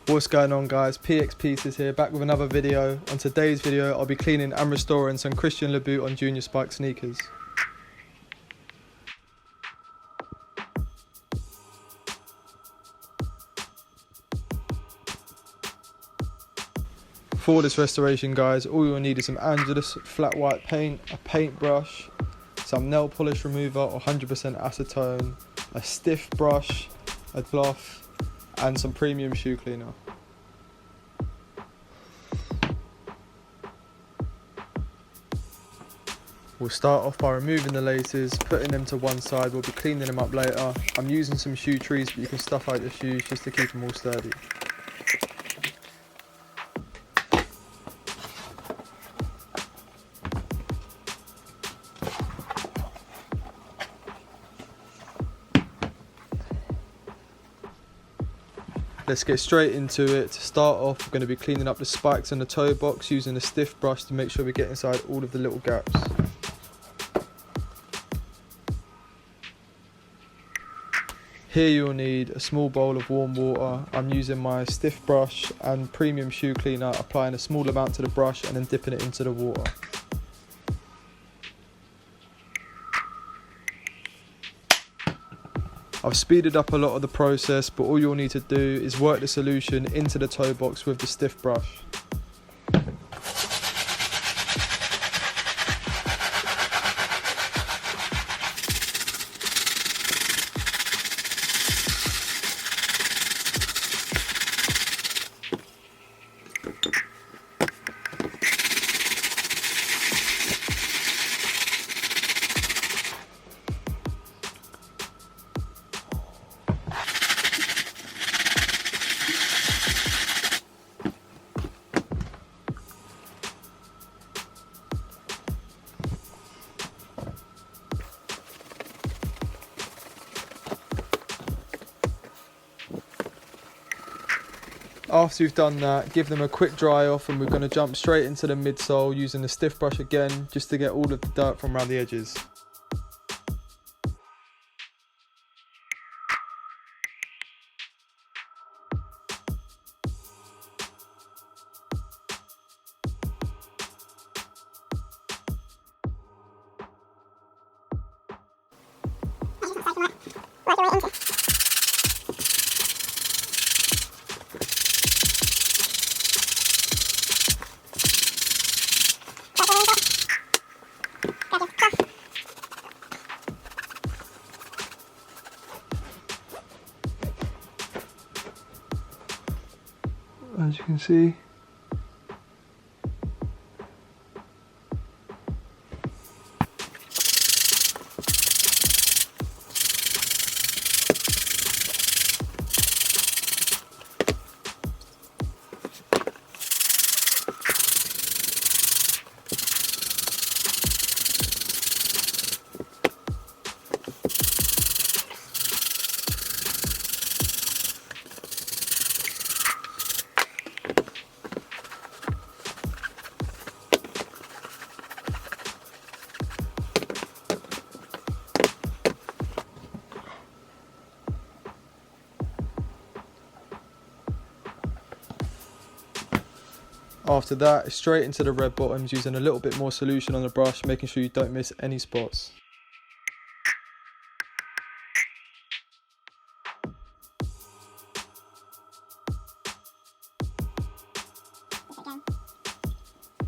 What's going on, guys? PX Pieces here, back with another video. On today's video I'll be cleaning and restoring some Christian Louboutin Junior Spike sneakers. For this restoration, guys, all you'll need is some Angelus flat white paint, a paintbrush, some nail polish remover or 100% acetone, a stiff brush, a cloth and some premium shoe cleaner. We'll start off by removing the laces, putting them to one side. We'll be cleaning them up later. I'm using some shoe trees, but you can stuff out your shoes just to keep them all sturdy. Let's get straight into it. To start off, we're going to be cleaning up the spikes in the toe box using a stiff brush to make sure we get inside all of the little gaps. Here you'll need a small bowl of warm water. I'm using my stiff brush and premium shoe cleaner, applying a small amount to the brush and then dipping it into the water. I've speeded up a lot of the process, but all you'll need to do is work the solution into the toe box with the stiff brush. After you've done that, give them a quick dry off and we're going to jump straight into the midsole using the stiff brush again, just to get all of the dirt from around the edges. As you can see, after that, straight into the red bottoms using a little bit more solution on the brush, making sure you don't miss any spots.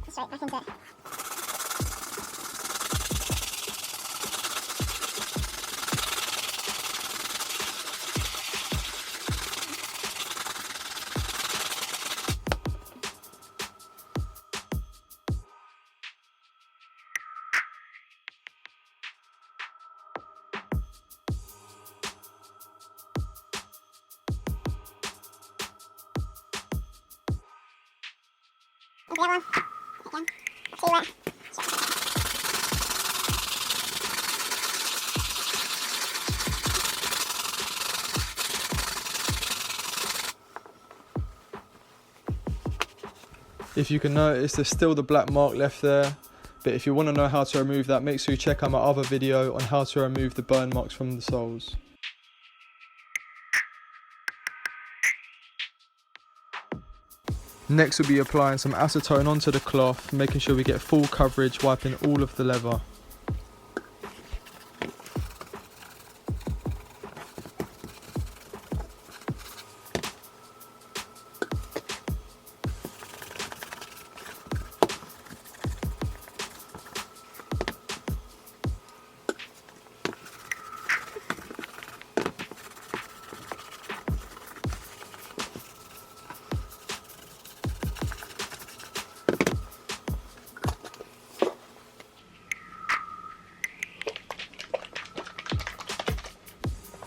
Straight back into it. The other one. Again. See where. If you can notice, there's still the black mark left there, but if you want to know how to remove that, make sure you check out my other video on how to remove the burn marks from the soles. Next we'll be applying some acetone onto the cloth, making sure we get full coverage, wiping all of the leather.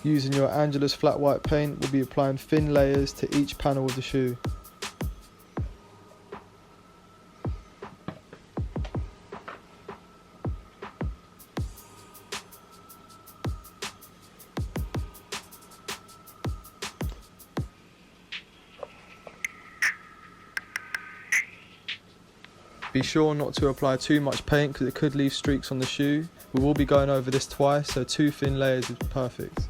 Using your Angelus flat white paint, we'll be applying thin layers to each panel of the shoe. Be sure not to apply too much paint because it could leave streaks on the shoe. We will be going over this twice, so 2 thin layers is perfect.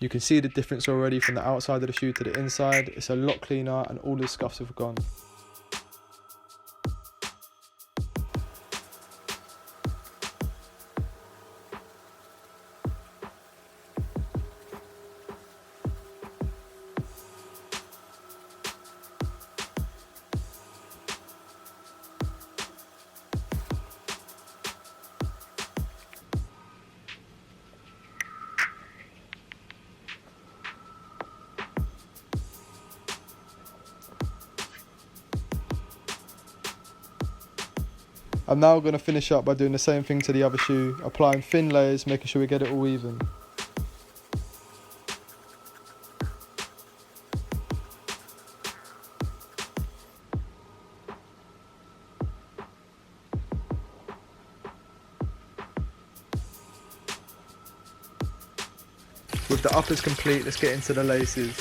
You can see the difference already from the outside of the shoe to the inside. It's a lot cleaner and all the scuffs have gone. I'm now going to finish up by doing the same thing to the other shoe, applying thin layers, making sure we get it all even. With the uppers complete, let's get into the laces.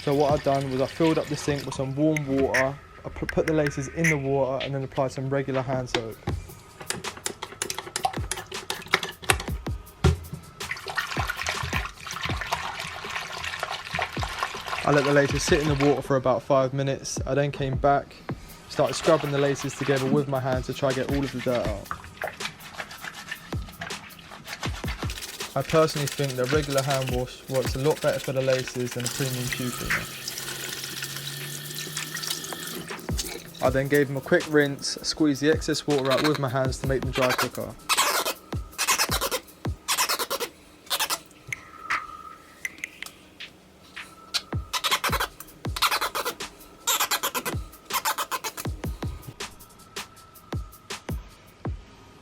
So what I've done was I filled up the sink with some warm water, I put the laces in the water and then applied some regular hand soap. I let the laces sit in the water for about 5 minutes. I then came back, started scrubbing the laces together with my hands to try to get all of the dirt out. I personally think that regular hand wash works a lot better for the laces than a premium shoe cleaner. I then gave them a quick rinse, squeezed the excess water out with my hands to make them dry quicker.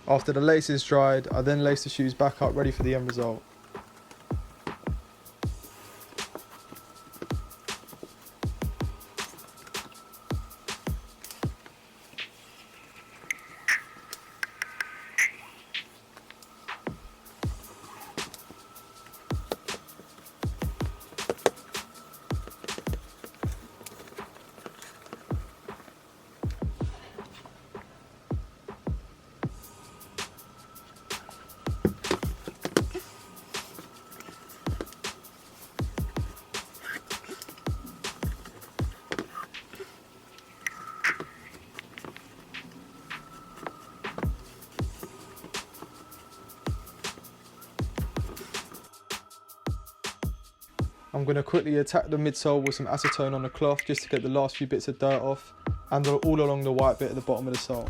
After the laces dried, I then laced the shoes back up ready for the end result. I'm going to quickly attack the midsole with some acetone on the cloth just to get the last few bits of dirt off and all along the white bit at the bottom of the sole.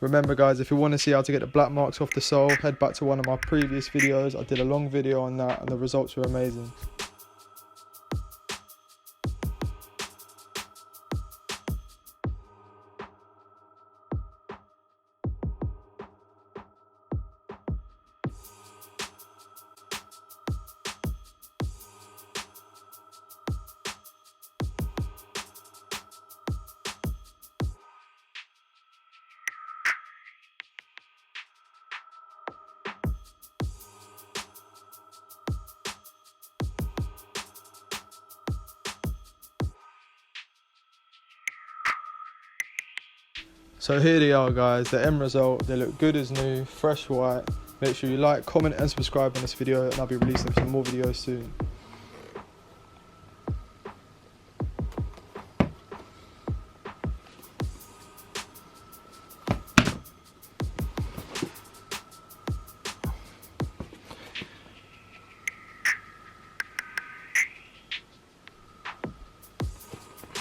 Remember guys, if you want to see how to get the black marks off the sole, head back to one of my previous videos. I did a long video on that and the results were amazing. So here they are guys, the end result. They look good as new, fresh white. Make sure you like, comment and subscribe on this video, and I'll be releasing some more videos soon.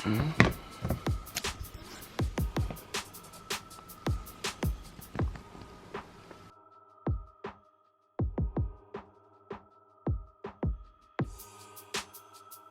Mm-hmm.